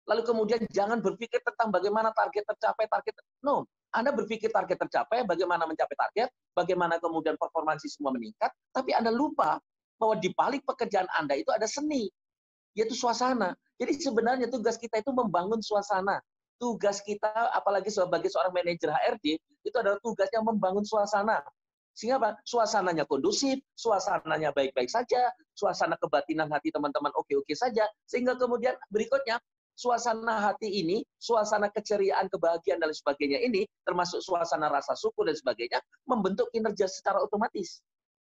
Lalu kemudian jangan berpikir tentang bagaimana target tercapai, no. Anda berpikir target tercapai, bagaimana mencapai target, bagaimana kemudian performansi semua meningkat, tapi Anda lupa bahwa di balik pekerjaan Anda itu ada seni, yaitu suasana. Jadi sebenarnya tugas kita itu membangun suasana. Tugas kita, apalagi sebagai seorang manajer HRD, itu adalah tugasnya membangun suasana. Sehingga apa? Suasananya kondusif, suasananya baik-baik saja, suasana kebatinan hati teman-teman oke-oke saja, sehingga kemudian berikutnya, suasana hati ini, suasana keceriaan, kebahagiaan, dan sebagainya ini, termasuk suasana rasa syukur dan sebagainya, membentuk kinerja secara otomatis.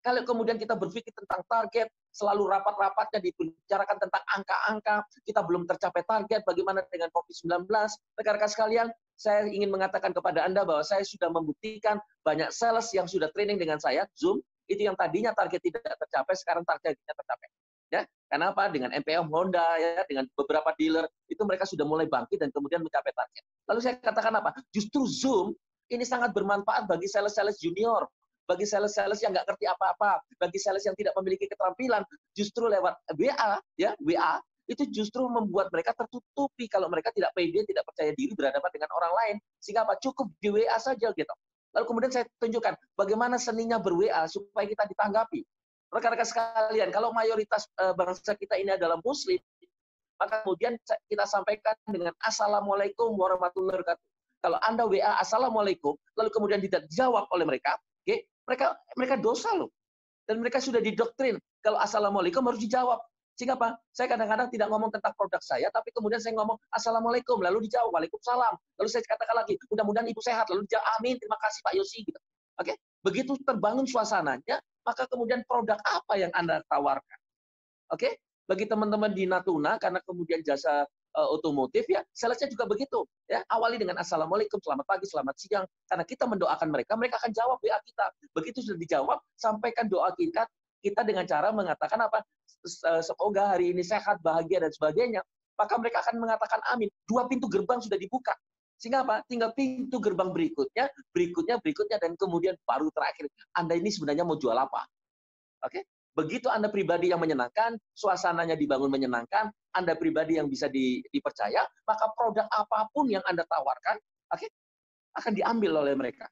Kalau kemudian kita berpikir tentang target, selalu rapat-rapatnya dibicarakan tentang angka-angka, kita belum tercapai target, bagaimana dengan COVID-19, rekan-rekan sekalian, saya ingin mengatakan kepada Anda bahwa saya sudah membuktikan banyak sales yang sudah training dengan saya, Zoom, itu yang tadinya target tidak tercapai, sekarang targetnya tercapai. Ya, karena apa? Dengan MPM Honda, ya, dengan beberapa dealer, itu mereka sudah mulai bangkit dan kemudian mencapai target. Lalu saya katakan apa? Justru Zoom ini sangat bermanfaat bagi sales-sales junior, bagi sales-sales yang nggak ngerti apa-apa, bagi sales yang tidak memiliki keterampilan, justru lewat WA, ya, WA, itu justru membuat mereka tertutupi kalau mereka tidak pede, tidak percaya diri berhadapan dengan orang lain. Sehingga apa? Cukup di WA saja gitu. Lalu kemudian saya tunjukkan bagaimana seninya ber-WA supaya kita ditanggapi. Rekan-rekan sekalian, kalau mayoritas bangsa kita ini adalah Muslim, maka kemudian kita sampaikan dengan Assalamualaikum warahmatullahi wabarakatuh. Kalau Anda WA Assalamualaikum, lalu kemudian tidak dijawab oleh mereka, okay, mereka dosa loh. Dan mereka sudah didoktrin, kalau Assalamualaikum harus dijawab. Sehingga apa? Saya kadang-kadang tidak ngomong tentang produk saya, tapi kemudian saya ngomong Assalamualaikum, lalu dijawab Waalaikumsalam. Lalu saya katakan lagi, mudah-mudahan Ibu sehat, lalu dijawab amin, terima kasih Pak Yosi. Gitu. Oke, begitu terbangun suasananya, maka kemudian produk apa yang Anda tawarkan? Oke, bagi teman-teman di Natuna, karena kemudian jasa otomotif, ya, salesnya juga begitu. Ya, awali dengan Assalamualaikum, selamat pagi, selamat siang. Karena kita mendoakan mereka, mereka akan jawab WA kita. Begitu sudah dijawab, sampaikan doa kita dengan cara mengatakan apa? Semoga hari ini sehat, bahagia, dan sebagainya. Maka mereka akan mengatakan amin. 2 pintu gerbang sudah dibuka. Sehingga apa? Tinggal pintu gerbang berikutnya, dan kemudian baru terakhir. Anda ini sebenarnya mau jual apa? Oke? Begitu Anda pribadi yang menyenangkan, suasananya dibangun menyenangkan, Anda pribadi yang bisa dipercaya, maka produk apapun yang Anda tawarkan, oke, akan diambil oleh mereka.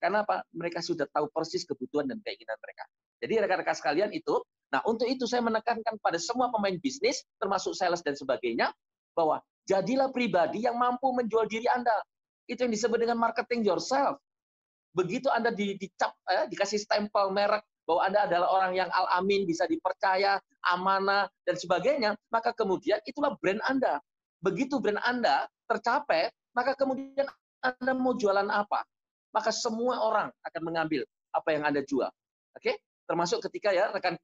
Karena apa? Mereka sudah tahu persis kebutuhan dan keinginan mereka. Jadi rekan-rekan sekalian itu, nah untuk itu saya menekankan pada semua pemain bisnis, termasuk sales dan sebagainya, bahwa jadilah pribadi yang mampu menjual diri Anda. Itu yang disebut dengan marketing yourself. Begitu Anda dicap, dikasih stempel merek, bahwa Anda adalah orang yang al-amin, bisa dipercaya, amanah, dan sebagainya, maka kemudian itulah brand Anda. Begitu brand Anda tercapai, maka kemudian Anda mau jualan apa? Maka semua orang akan mengambil apa yang Anda jual. Oke? Termasuk ketika ya rekan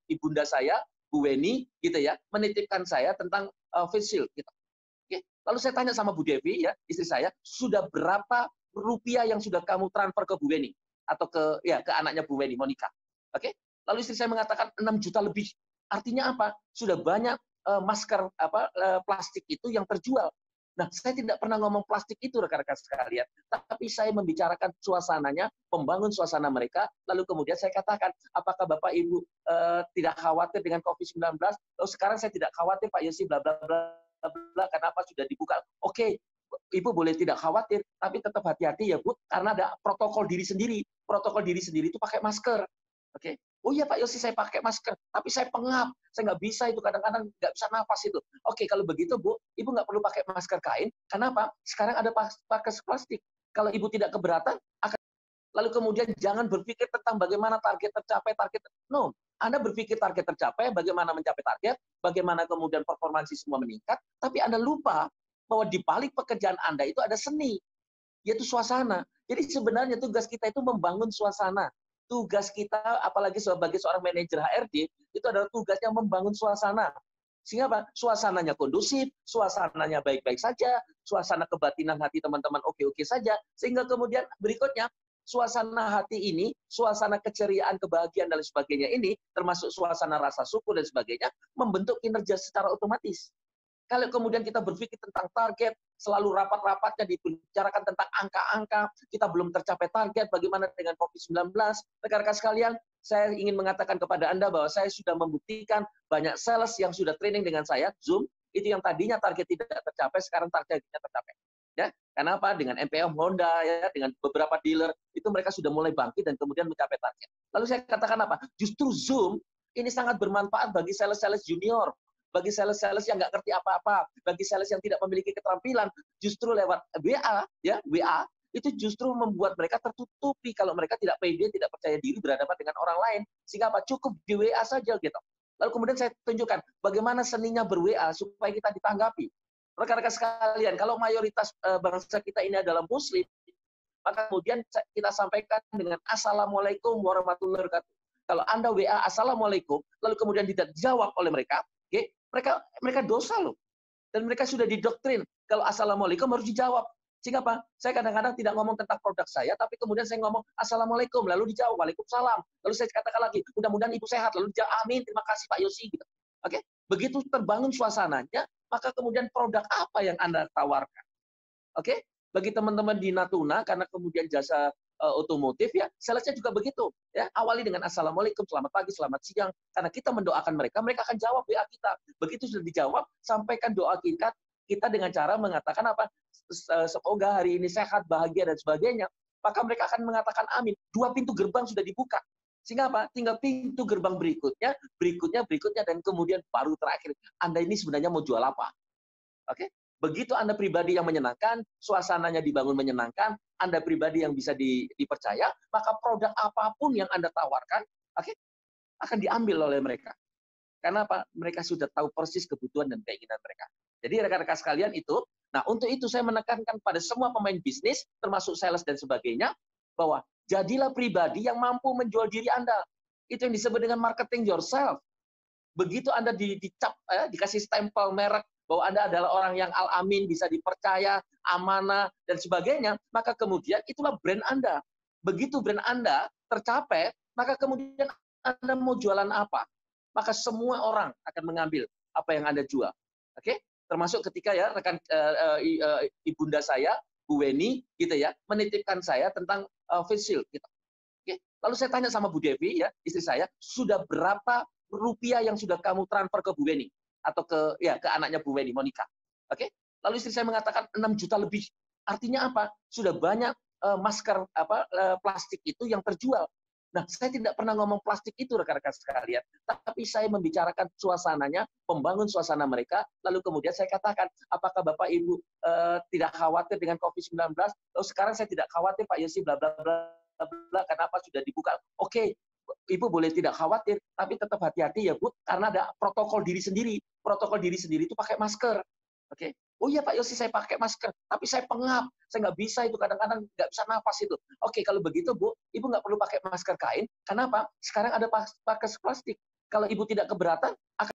ibunda saya, Bu Weni, gitu ya, menitipkan saya tentang face shield. Gitu. Oke? Lalu saya tanya sama Bu Devi, ya, istri saya, sudah berapa rupiah yang sudah kamu transfer ke Bu Weni? Atau ke anaknya Bu Weni, Monica. Oke? Lalu istri saya mengatakan 6 juta lebih. Artinya apa? Sudah banyak masker plastik itu yang terjual. Nah, saya tidak pernah ngomong plastik itu rekan-rekan sekalian, tapi saya membicarakan suasananya, membangun suasana mereka, lalu kemudian saya katakan, apakah Bapak Ibu tidak khawatir dengan COVID-19? Lalu sekarang saya tidak khawatir Pak Yosi, bla bla bla bla, kenapa sudah dibuka? Oke, Ibu boleh tidak khawatir, tapi tetap hati-hati ya Bu, karena ada protokol diri sendiri. Protokol diri sendiri itu pakai masker. Oke. Oh iya Pak Yosi, saya pakai masker, tapi saya pengap, saya nggak bisa itu, kadang-kadang nggak bisa nafas itu. Oke, kalau begitu Bu, Ibu nggak perlu pakai masker kain, kenapa? Sekarang ada pakai plastik. Kalau Ibu tidak keberatan, lalu kemudian jangan berpikir tentang bagaimana target tercapai, no. Anda berpikir target tercapai, bagaimana mencapai target, bagaimana kemudian performansi semua meningkat, tapi Anda lupa bahwa di balik pekerjaan Anda itu ada seni, yaitu suasana. Jadi sebenarnya tugas kita itu membangun suasana. Tugas kita, apalagi sebagai seorang manajer HRD, itu adalah tugasnya membangun suasana. Sehingga apa? Suasananya kondusif, suasananya baik-baik saja, suasana kebatinan hati teman-teman oke-oke saja, sehingga kemudian berikutnya, suasana hati ini, suasana keceriaan, kebahagiaan, dan sebagainya ini, termasuk suasana rasa syukur dan sebagainya, membentuk kinerja secara otomatis. Kalau kemudian kita berpikir tentang target, selalu rapat-rapatnya dibicarakan tentang angka-angka, kita belum tercapai target, bagaimana dengan COVID-19, rekan-rekan sekalian, saya ingin mengatakan kepada Anda bahwa saya sudah membuktikan banyak sales yang sudah training dengan saya, Zoom, Itu yang tadinya target tidak tercapai, sekarang targetnya tercapai. Ya, karena apa? Dengan MPM Honda, ya, dengan beberapa dealer, itu mereka sudah mulai bangkit dan kemudian mencapai target. Lalu saya katakan apa? Justru Zoom ini sangat bermanfaat bagi sales-sales junior, bagi sales-sales yang nggak ngerti apa-apa, bagi sales yang tidak memiliki keterampilan, justru lewat WA, ya, WA, itu justru membuat mereka tertutupi kalau mereka tidak pede, tidak percaya diri berhadapan dengan orang lain. Sehingga apa? Cukup di WA saja gitu. Lalu kemudian saya tunjukkan bagaimana seninya ber-WA supaya kita ditanggapi. Rekan-rekan sekalian, kalau mayoritas bangsa kita ini adalah Muslim, maka kemudian kita sampaikan dengan Assalamualaikum warahmatullahi wabarakatuh. Kalau Anda WA Assalamualaikum, lalu kemudian tidak dijawab oleh mereka, okay, mereka dosa loh. Dan mereka sudah didoktrin, kalau Assalamualaikum harus dijawab. Sehingga apa? Saya kadang-kadang tidak ngomong tentang produk saya, tapi kemudian saya ngomong Assalamualaikum, lalu dijawab Waalaikumsalam. Lalu saya katakan lagi, mudah-mudahan Ibu sehat, lalu dijawab Amin, terima kasih Pak Yosi. Gitu. Oke, begitu terbangun suasananya, maka kemudian produk apa yang Anda tawarkan? Oke, bagi teman-teman di Natuna, karena kemudian jasa otomotif, ya, salesnya juga begitu. Ya, awali dengan Assalamualaikum, selamat pagi, selamat siang. Karena kita mendoakan mereka, mereka akan jawab WA kita. Begitu sudah dijawab, sampaikan doa kita dengan cara mengatakan apa? Semoga hari ini sehat, bahagia, dan sebagainya. Maka mereka akan mengatakan amin. 2 pintu gerbang sudah dibuka. Sehingga apa? Tinggal pintu gerbang berikutnya, dan kemudian baru terakhir. Anda ini sebenarnya mau jual apa? Oke? Begitu Anda pribadi yang menyenangkan, suasananya dibangun menyenangkan, Anda pribadi yang bisa dipercaya, maka produk apapun yang Anda tawarkan, oke, akan diambil oleh mereka. Karena apa? Mereka sudah tahu persis kebutuhan dan keinginan mereka. Jadi rekan-rekan sekalian itu, nah untuk itu saya menekankan pada semua pemain bisnis, termasuk sales dan sebagainya, bahwa jadilah pribadi yang mampu menjual diri Anda. Itu yang disebut dengan marketing yourself. Begitu Anda dikasih stempel merek bahwa Anda adalah orang yang al-amin, bisa dipercaya, amanah, dan sebagainya, maka kemudian itulah brand Anda. Begitu brand Anda tercapai, maka kemudian Anda mau jualan apa? Maka semua orang akan mengambil apa yang Anda jual. Oke? Termasuk ketika ya rekan ibunda saya, Bu Weni, gitu ya, menitipkan saya tentang face shield. Gitu. Oke? Lalu saya tanya sama Bu Devi, ya, istri saya, sudah berapa rupiah yang sudah kamu transfer ke Bu Weni? Atau ke anaknya Bu Weni, Monica. Oke? Lalu istri saya mengatakan 6 juta lebih. Artinya apa? Sudah banyak masker plastik itu yang terjual. Nah, saya tidak pernah ngomong plastik itu rekan-rekan sekalian, tapi saya membicarakan suasananya, membangun suasana mereka, lalu kemudian saya katakan, apakah Bapak Ibu tidak khawatir dengan COVID-19? Lalu sekarang saya tidak khawatir Pak Yosi, bla bla bla, kenapa sudah dibuka? Oke, Ibu boleh tidak khawatir, tapi tetap hati-hati ya Bu, karena ada protokol diri sendiri. Protokol diri sendiri itu pakai masker. Oke. Oh iya Pak Yosi, saya pakai masker, tapi saya pengap, saya nggak bisa itu, kadang-kadang nggak bisa napas itu. Oke, kalau begitu Bu, Ibu nggak perlu pakai masker kain, kenapa? Sekarang ada pakai plastik. Kalau Ibu tidak keberatan,